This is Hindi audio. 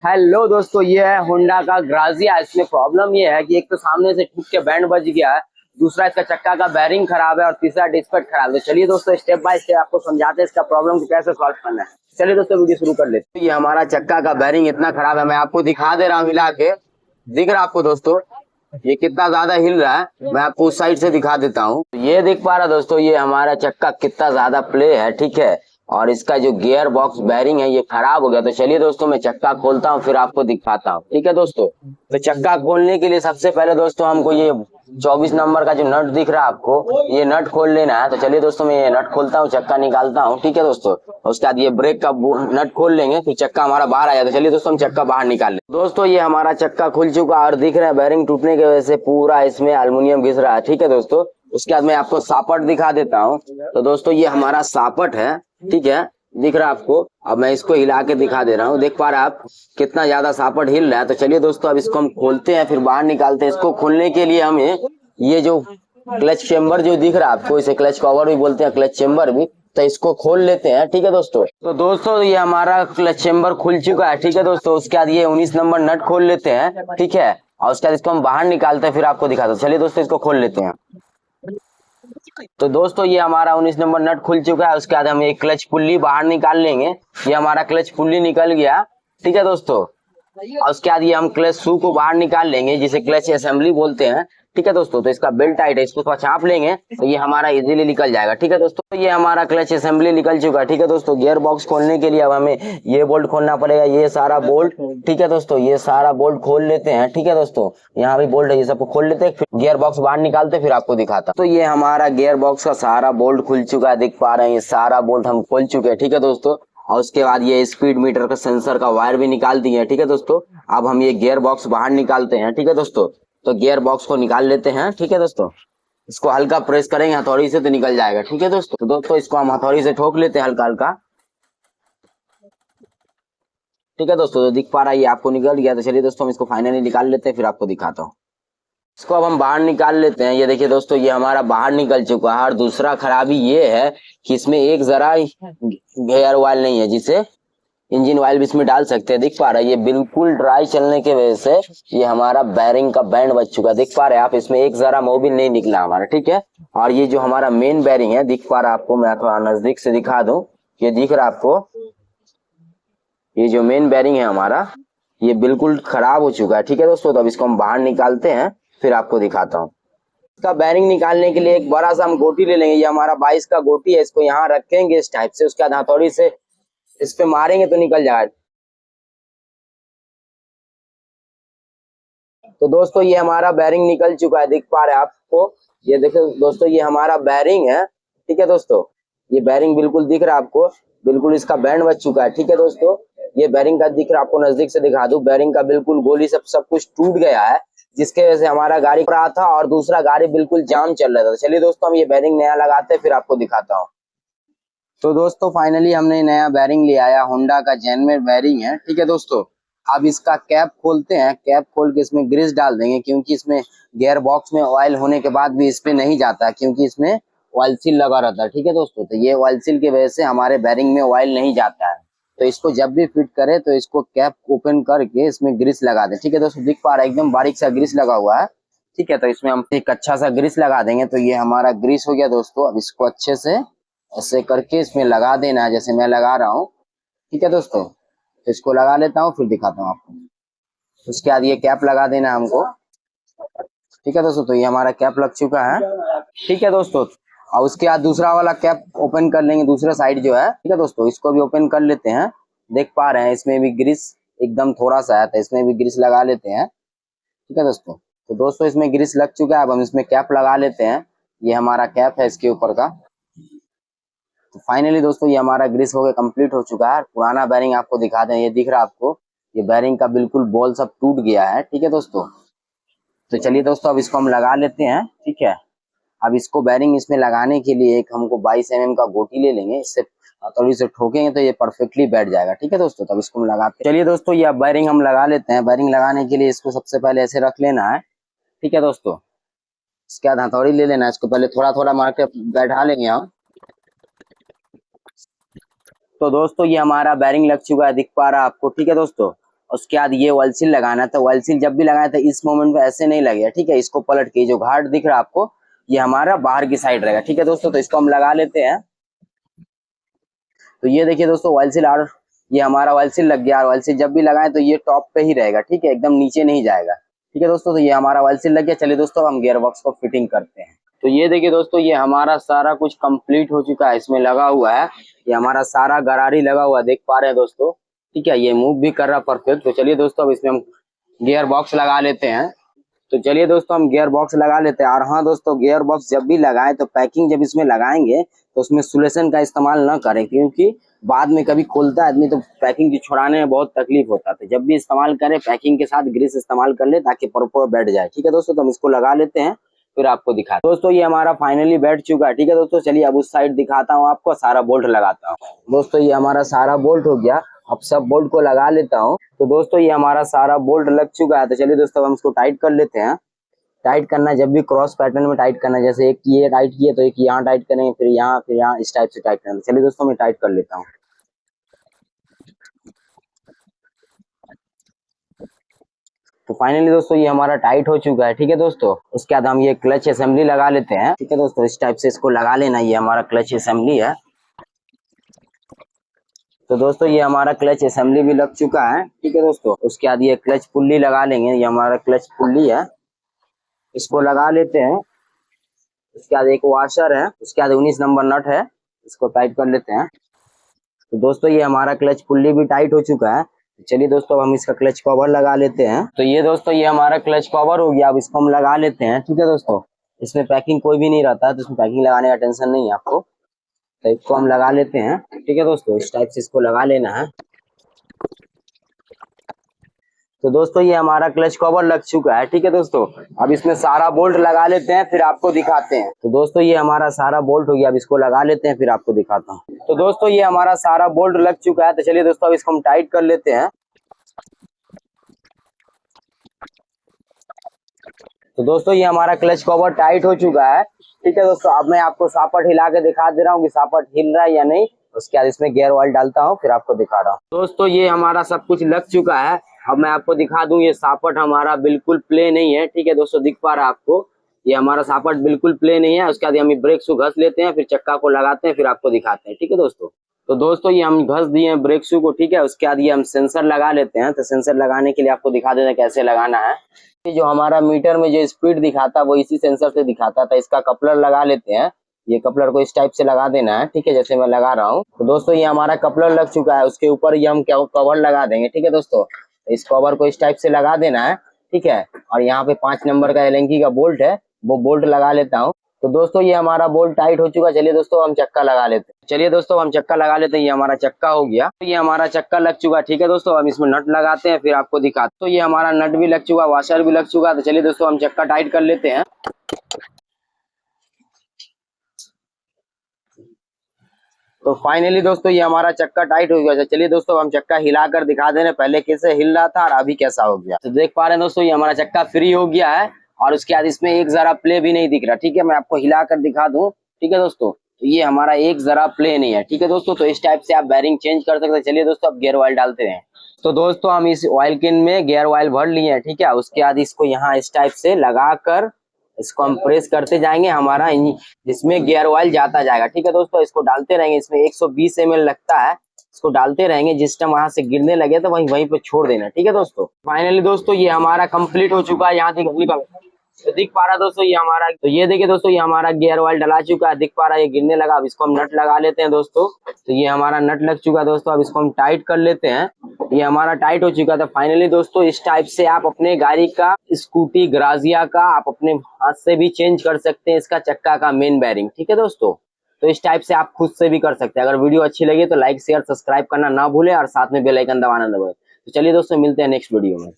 हेलो दोस्तों, ये है होंडा का ग्राजिया। इसमें प्रॉब्लम ये है कि एक तो सामने से ठुक के बैंड बज गया है, दूसरा इसका चक्का का बैरिंग खराब है और तीसरा डिस्क खराब है। चलिए दोस्तों, स्टेप बाय स्टेप आपको समझाते हैं इसका प्रॉब्लम को कैसे सॉल्व करना है। चलिए दोस्तों, वीडियो शुरू कर लेते हैं। ये हमारा चक्का का बैरिंग इतना खराब है, मैं आपको दिखा दे रहा हूँ हिला के। दिख रहा है आपको दोस्तों ये कितना ज्यादा हिल रहा है? मैं आपको उस साइड से दिखा देता हूँ। ये देख पा रहा दोस्तों, ये हमारा चक्का कितना ज्यादा प्ले है, ठीक है। और इसका जो गियर बॉक्स बैरिंग है ये खराब हो गया। तो चलिए दोस्तों, मैं चक्का खोलता हूँ फिर आपको दिखाता हूँ, ठीक है दोस्तों। तो चक्का खोलने के लिए सबसे पहले दोस्तों हमको ये 24 नंबर का जो नट दिख रहा है आपको, ये नट खोल लेना है। तो चलिए दोस्तों, मैं ये नट खोलता हूँ, चक्का निकालता हूँ, ठीक है दोस्तों। उसके बाद ये ब्रेक का नट खोल लेंगे, फिर चक्का हमारा बाहर आ जाता है। चलिए दोस्तों, हम चक्का बाहर निकाल लें। दोस्तों, ये हमारा चक्का खुल चुका और दिख रहा है बैरिंग टूटने की वजह से पूरा इसमें एल्युमिनियम घिस रहा है, ठीक है दोस्तों। उसके बाद मैं आपको सापट दिखा देता हूँ। तो दोस्तों, ये हमारा सापट है, ठीक है, दिख रहा है आपको। अब मैं इसको हिला के दिखा दे रहा हूँ, देख पा रहे हैं आप कितना ज्यादा सापट हिल रहा है। तो चलिए दोस्तों, अब इसको हम खोलते हैं फिर बाहर निकालते हैं। इसको खोलने के लिए हमें ये जो क्लच चेम्बर जो दिख रहा है आपको, इसे क्लच कवर भी बोलते हैं, क्लच चेम्बर भी। तो इसको खोल लेते हैं, ठीक है दोस्तों। तो दोस्तों, ये हमारा क्लच चेम्बर खुल चुका है, ठीक है दोस्तों। उसके बाद ये 19 नंबर नट खोल लेते हैं, ठीक है। और उसके बाद इसको हम बाहर निकालते हैं, फिर आपको दिखाते हैं। चलिए दोस्तों, इसको खोल लेते हैं। तो दोस्तों, ये हमारा 19 नंबर नट खुल चुका है। उसके बाद हम एक क्लच पुल्ली बाहर निकाल लेंगे। ये हमारा क्लच पुल्ली निकल गया, ठीक है दोस्तों। और उसके बाद ये हम क्लच शू को बाहर निकाल लेंगे, जिसे क्लच असेंबली बोलते हैं, ठीक है दोस्तों। तो इसका बेल्ट टाइट है, इसको थोड़ा चाप लेंगे तो ये हमारा इजीली निकल जाएगा, ठीक है दोस्तों। ये हमारा क्लच असेंबली निकल चुका है, ठीक है दोस्तों। गियर बॉक्स खोलने के लिए अब हमें ये बोल्ट खोलना पड़ेगा, ये सारा बोल्ट, ठीक है दोस्तों। ये सारा बोल्ट खोल लेते हैं, ठीक है दोस्तों। यहाँ भी बोल्ट है, ये सबको खोल लेते हैं, फिर गियर बॉक्स बाहर निकालते फिर आपको दिखाता। तो ये हमारा गियर बॉक्स का सारा बोल्ट खुल चुका है, दिख पा रहे हैं। ये सारा बोल्ट हम खोल चुके हैं, ठीक है दोस्तों। और उसके बाद ये स्पीड मीटर का सेंसर का वायर भी निकाल दिए, ठीक है दोस्तों। अब हम ये गियर बॉक्स बाहर निकालते हैं, ठीक है दोस्तों। तो गियर बॉक्स को निकाल लेते हैं, ठीक है दोस्तों। इसको हल्का प्रेस करेंगे हथौड़ी से तो निकल जाएगा, ठीक है दोस्तों। तो दोस्तों, इसको हम हथौड़ी से ठोक लेते हैं हल्का हल्का, ठीक है दोस्तों। तो दिख पा रहा है ये आपको निकल गया। तो चलिए दोस्तों, हम इसको फाइनली निकाल लेते हैं, फिर आपको दिखाता हूँ। इसको अब हम बाहर निकाल लेते हैं। ये देखिए दोस्तों, ये हमारा बाहर निकल चुका है। और दूसरा खराबी ये है कि इसमें एक जरा गियर ऑयल नहीं है, जिसे इंजन ऑयल भी इसमें डाल सकते हैं। दिख पा रहा है ये बिल्कुल ड्राई चलने की वजह से ये हमारा बैरिंग का बैंड बच चुका है, दिख पा रहे हैं आप। इसमें एक जरा मोबिल नहीं निकला हमारा, ठीक है। और ये जो हमारा मेन बैरिंग है, दिख पा रहा है आपको, मैं थोड़ा नजदीक से दिखा दूं। ये दिख रहा है आपको, ये जो मेन बैरिंग है हमारा, ये बिल्कुल खराब हो चुका है, ठीक है दोस्तों। तो अब इसको हम बाहर निकालते हैं, फिर आपको दिखाता हूँ। इसका बैरिंग निकालने के लिए एक बड़ा सा हम गोटी ले लेंगे। ये हमारा 22 का गोटी है, इसको यहाँ रखेंगे इस टाइप से। उसके बाद हथौड़ी से इस पे मारेंगे तो निकल जाएगा। तो दोस्तों, ये हमारा बैरिंग निकल चुका है, दिख पा रहे हैं आपको। ये देखो दोस्तों, ये हमारा बैरिंग है, ठीक है दोस्तों। ये बैरिंग बिल्कुल दिख रहा है आपको, बिल्कुल इसका बैंड बच चुका है, ठीक है दोस्तों। ये बैरिंग का दिख रहा है आपको, नजदीक से दिखा दूं। बैरिंग का बिल्कुल गोली सब कुछ टूट गया है, जिसके वजह से हमारा गाड़ी रहा था और दूसरा गाड़ी बिल्कुल जाम चल रहा था। चलिए दोस्तों, हम ये बैरिंग नया लगाते हैं, फिर आपको दिखाता हूँ। तो दोस्तों, फाइनली हमने नया बैरिंग ले आया, होंडा का जेनमेट बैरिंग है, ठीक है दोस्तों। अब इसका कैप खोलते हैं। कैप खोल के इसमें ग्रीस डाल देंगे, क्योंकि इसमें गियर बॉक्स में ऑयल होने के बाद भी इस पे नहीं जाता, क्योंकि इसमें ऑयल सील लगा रहता है, ठीक है दोस्तों। तो ये ऑयल सील की वजह से हमारे बैरिंग में ऑयल नहीं जाता है। तो इसको जब भी फिट करे तो इसको कैप ओपन करके इसमें ग्रीस लगा दे, ठीक है दोस्तों। दिख पा रहा है एकदम बारीक सा ग्रीस लगा हुआ है, ठीक है। तो इसमें हम एक अच्छा सा ग्रीस लगा देंगे। तो ये हमारा ग्रीस हो गया दोस्तों। अब इसको अच्छे से ऐसे करके इसमें लगा देना है, जैसे मैं लगा रहा हूँ, ठीक है दोस्तों। तो इसको लगा लेता हूँ, फिर दिखाता हूँ आपको। उसके बाद ये कैप लगा देना हमको, ठीक है दोस्तों। तो ये हमारा कैप लग चुका है, ठीक है दोस्तों। और उसके बाद दूसरा वाला कैप ओपन कर लेंगे, दूसरा साइड जो है, ठीक है दोस्तों। इसको भी ओपन कर लेते हैं। देख पा रहे हैं इसमें भी ग्रीस एकदम थोड़ा सा है, तो इसमें भी ग्रीस लगा लेते हैं, ठीक है दोस्तों। तो दोस्तों, इसमें ग्रीस लग चुका है। अब हम इसमें कैप लगा लेते हैं। ये हमारा कैप है इसके ऊपर का। तो फाइनली दोस्तों, ये हमारा ग्रीस हो गया, कंप्लीट हो चुका है। पुराना बैरिंग आपको दिखा दें, ये दिख रहा है आपको, ये बैरिंग का बिल्कुल बॉल सब टूट गया है, ठीक है दोस्तों। तो चलिए दोस्तों, अब इसको हम लगा लेते हैं, ठीक है। अब इसको बैरिंग इसमें लगाने के लिए एक हमको 22 mm का गोटी ले लेंगे। इससे हथौड़ी से ठोकेंगे तो ये परफेक्टली बैठ जाएगा, ठीक है दोस्तों। तब इसको हम लगाते हैं। चलिए दोस्तों, ये बैरिंग हम लगा लेते हैं। बैरिंग लगाने के लिए इसको सबसे पहले ऐसे रख लेना है, ठीक है दोस्तों। इसके बाद हथौड़ी ले लेना है, इसको पहले थोड़ा थोड़ा मार के बैठा लेंगे हम। तो दोस्तों, ये हमारा बैरिंग लग चुका है, दिख पा रहा है आपको, ठीक है दोस्तों। उसके बाद ये ऑयल सील लगाना है। तो ऑयल सील जब भी लगाया तो इस मोमेंट पे ऐसे नहीं लगेगा, ठीक है। इसको पलट के जो घाट दिख रहा है आपको, ये हमारा बाहर की साइड रहेगा, ठीक है दोस्तों। तो इसको हम लगा लेते हैं। तो ये देखिए दोस्तों ऑयल सील, और ये हमारा ऑयल सील लग गया। और ऑयल सील जब भी लगाए तो ये टॉप पे ही रहेगा, ठीक है, एकदम नीचे नहीं जाएगा, ठीक है दोस्तों। तो ये हमारा ऑयल सील लग गया। चलिए दोस्तों हम गियर बॉक्स को फिटिंग करते हैं। तो ये देखिए दोस्तों, ये हमारा सारा कुछ कंप्लीट हो चुका है, इसमें लगा हुआ है, ये हमारा सारा गरारी लगा हुआ है, देख पा रहे हैं दोस्तों, ठीक है। ये मूव भी कर रहा परफेक्ट। तो चलिए दोस्तों अब इसमें हम गियर बॉक्स लगा लेते हैं। तो चलिए दोस्तों हम गियर बॉक्स लगा लेते हैं। और हाँ दोस्तों, गियर बॉक्स जब भी लगाएं तो पैकिंग जब इसमें लगाएंगे तो उसमें सोल्यूशन का इस्तेमाल ना करें, क्योंकि बाद में कभी खोलता है आदमी तो पैकिंग छुड़ाने में बहुत तकलीफ होता है। तो जब भी इस्तेमाल करें पैकिंग के साथ ग्रीस इस्तेमाल कर ले, ताकि प्रॉपर बैठ जाए, ठीक है दोस्तों। तो हम इसको लगा लेते हैं, फिर आपको दिखाते हैं। दोस्तों ये हमारा फाइनली बैठ चुका है, ठीक है दोस्तों। चलिए अब उस साइड दिखाता हूँ आपको, सारा बोल्ट लगाता हूँ। दोस्तों ये हमारा सारा बोल्ट हो गया, अब सब बोल्ट को लगा लेता हूँ। तो दोस्तों ये हमारा सारा बोल्ट लग चुका है। तो चलिए दोस्तों हम इसको टाइट कर लेते हैं। टाइट करना जब भी क्रॉस पैटर्न में टाइट करना, जैसे एक ये टाइट किए तो एक यहाँ टाइट करेंगे, फिर यहाँ, इस टाइप से टाइट करना। चलिए दोस्तों मैं टाइट कर लेता हूँ। तो फाइनली दोस्तों ये हमारा टाइट हो चुका है, ठीक है दोस्तों। उसके बाद हम ये क्लच असेंबली लगा लेते हैं, ठीक है दोस्तों। इस टाइप से इसको लगा लेना, ये हमारा क्लच असेंबली है। तो दोस्तों ये हमारा क्लच असेंबली भी लग चुका है, ठीक है दोस्तों। उसके बाद ये क्लच पुल्ली लगा लेंगे, ये हमारा क्लच पुल्ली है, इसको लगा लेते हैं। उसके बाद एक वॉशर है, उसके बाद 19 नंबर नट है, इसको टाइट कर लेते हैं। तो दोस्तों ये हमारा क्लच पुल्ली भी टाइट हो चुका है। चलिए दोस्तों हम इसका क्लच कवर लगा लेते हैं। तो ये दोस्तों ये हमारा क्लच कवर हो गया, अब इसको हम लगा लेते हैं, ठीक है दोस्तों। इसमें पैकिंग कोई भी नहीं रहता है, तो इसमें पैकिंग लगाने का टेंशन नहीं है आपको। तो इसको हम लगा लेते हैं, ठीक है दोस्तों। इस टाइप से इसको लगा लेना है। तो दोस्तों ये हमारा क्लच कवर लग चुका है, ठीक है दोस्तों। अब इसमें सारा बोल्ट लगा लेते हैं, फिर आपको दिखाते हैं। तो दोस्तों ये हमारा सारा बोल्ट हो गया, अब इसको लगा लेते हैं, फिर आपको दिखाता हूँ। तो दोस्तों ये हमारा सारा बोल्ट लग चुका है। तो चलिए दोस्तों अब इसको हम टाइट कर लेते हैं। तो दोस्तों ये हमारा क्लच कवर टाइट हो चुका है, ठीक है दोस्तों। अब मैं आपको सापट हिला के दिखा दे रहा हूँ कि सापट हिल रहा है या नहीं। उसके बाद इसमें गियर ऑयल डालता हूँ, फिर आपको दिखा रहा हूँ। दोस्तों ये हमारा सब कुछ लग चुका है। अब मैं आपको दिखा दूं, ये सापट हमारा बिल्कुल प्ले नहीं है, ठीक है दोस्तों। दिख पा रहा है आपको, ये हमारा सापट बिल्कुल प्ले नहीं है। उसके बाद हम ब्रेक शू घस लेते हैं, फिर चक्का को लगाते हैं, फिर आपको दिखाते हैं, ठीक है दोस्तों। तो दोस्तों ये हम घस दिए हैं ब्रेक शू को, ठीक है। उसके बाद ये हम सेंसर लगा लेते हैं। तो सेंसर लगाने के लिए आपको दिखा देते हैं कैसे लगाना है। जो हमारा मीटर में जो स्पीड दिखाता है वो इसी सेंसर से दिखाता था। इसका कपलर लगा लेते हैं, ये कपलर को इस टाइप से लगा देना है, ठीक है, जैसे मैं लगा रहा हूँ। तो दोस्तों ये हमारा कपलर लग चुका है, उसके ऊपर ये हम क्या कवर लगा देंगे, ठीक है दोस्तों। इस कवर को इस टाइप से लगा देना है, ठीक है। और यहाँ पे 5 नंबर का एलेंकी का बोल्ट है, वो बोल्ट लगा लेता हूँ। तो दोस्तों ये हमारा बोल्ट टाइट हो चुका। चलिए दोस्तों हम चक्का लगा लेते हैं। चलिए दोस्तों हम चक्का लगा लेते हैं। ये हमारा चक्का हो गया, तो ये हमारा चक्का लग चुका, ठीक है दोस्तों। हम इसमें नट लगाते हैं, फिर आपको दिखाते। तो ये हमारा नट भी लग चुका, वॉशर भी लग चुका। तो चलिए दोस्तों हम चक्का टाइट कर लेते हैं। तो फाइनली दोस्तों ये हमारा चक्का टाइट हो गया। चलिए दोस्तों हम चक्का हिलाकर दिखा दे रहे हैं, पहले कैसे हिल रहा था और अभी कैसा हो गया। तो देख पा रहे हैं दोस्तों ये हमारा चक्का फ्री हो गया है, और उसके बाद इसमें एक जरा प्ले भी नहीं दिख रहा, ठीक है। मैं आपको हिलाकर दिखा दूं, ठीक है दोस्तों। तो ये हमारा एक जरा प्ले नहीं है, ठीक है दोस्तों। तो इस टाइप से आप बैरिंग चेंज कर सकते हैं। चलिए दोस्तों अब गियर ऑयल डालते हैं। तो दोस्तों हम इस ऑयल कैन में गियर ऑयल भर लिए हैं, ठीक है। उसके बाद इसको यहाँ इस टाइप से लगाकर इसको हम प्रेस करते जाएंगे, हमारा जिसमें गियर ऑयल जाता जाएगा, ठीक है दोस्तों। इसको डालते रहेंगे, इसमें 120 ml लगता है, इसको डालते रहेंगे। जिस टाइम वहां से गिरने लगे तो वहीं पे छोड़ देना, ठीक है दोस्तों। फाइनली दोस्तों ये हमारा कंप्लीट हो चुका है। यहाँ तो दिख पा रहा है दोस्तों ये हमारा, तो ये देखिए दोस्तों ये हमारा गियर ऑयल डला चुका है, दिख पा रहा है ये गिरने लगा। अब इसको हम नट लगा लेते हैं दोस्तों। तो ये हमारा नट लग चुका है दोस्तों, अब इसको हम टाइट कर लेते हैं। ये हमारा टाइट हो चुका था। फाइनली दोस्तों इस टाइप से आप अपने गाड़ी का, स्कूटी ग्राजिया का आप अपने हाथ से भी चेंज कर सकते हैं, इसका चक्का का मेन बैरिंग, ठीक है दोस्तों। तो इस टाइप से आप खुद से भी कर सकते हैं। अगर वीडियो अच्छी लगे तो लाइक शेयर सब्सक्राइब करना ना भूले, और साथ में बेल आइकन दबाना ना भूले। तो चलिए दोस्तों मिलते हैं नेक्स्ट वीडियो में।